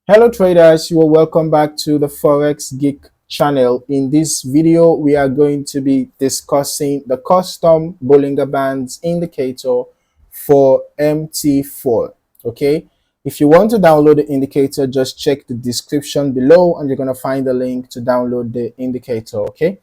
Hello traders, you are welcome back to the Forex Geek channel. In this video, we are going to be discussing the Custom Bollinger Bands Indicator for MT4. Okay, if you want to download the indicator, just check the description below and you're going to find the link to download the indicator. Okay,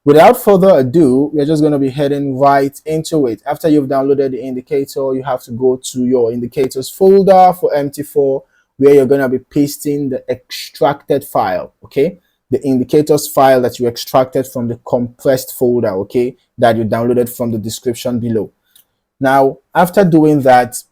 without further ado, we're just going to be heading right into it. After you've downloaded the indicator, you have to go to your indicators folder for MT4, where you're going to be pasting the extracted file. Okay, the indicators file that you extracted from the compressed folder, okay, that you downloaded from the description below. Now, after doing that,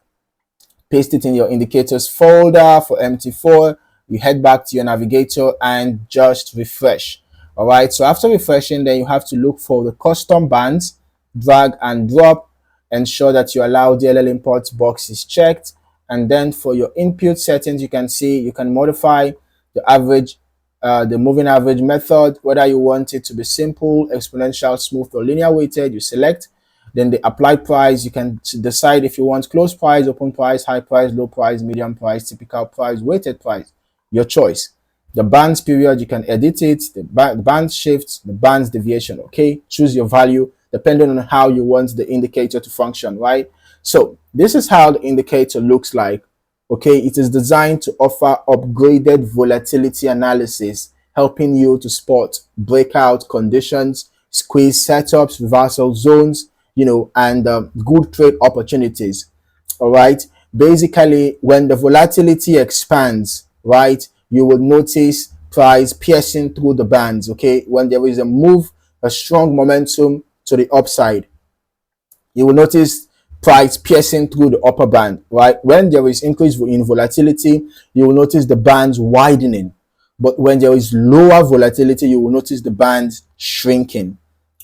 paste it in your indicators folder for MT4. You head back to your navigator and just refresh. All right, so after refreshing, then you have to look for the custom bands, drag and drop, ensure that you allow DLL import box is checked. And then for your input settings, you can see you can modify the average, the moving average method, whether you want it to be simple, exponential, smooth, or linear weighted. You select. Then the apply price, you can decide if you want close price, open price, high price, low price, medium price, typical price, weighted price, your choice. The bands period, you can edit it, the band shifts, the bands deviation. Okay, choose your value depending on how you want the indicator to function, right? So this is how the indicator looks like. Okay, it is designed to offer upgraded volatility analysis, helping you to spot breakout conditions, squeeze setups, reversal zones, and good trade opportunities. All right, basically when the volatility expands, right, you will notice price piercing through the bands. Okay, when there is a move, a strong momentum to the upside, you will notice price piercing through the upper band. Right, when there is increase in volatility, you will notice the bands widening, but when there is lower volatility, you will notice the bands shrinking.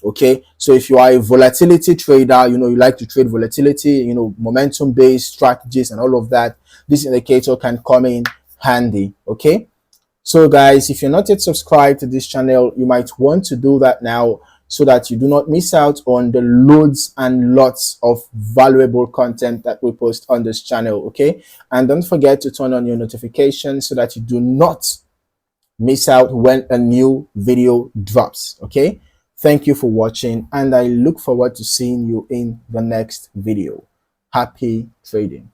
Okay, so if you are a volatility trader, you like to trade volatility, momentum based strategies and all of that, this indicator can come in handy. Okay, so guys, if you're not yet subscribed to this channel, you might want to do that now so that you do not miss out on the loads and lots of valuable content that we post on this channel. Okay, and don't forget to turn on your notifications so that you do not miss out when a new video drops. Okay, thank you for watching and I look forward to seeing you in the next video. Happy trading.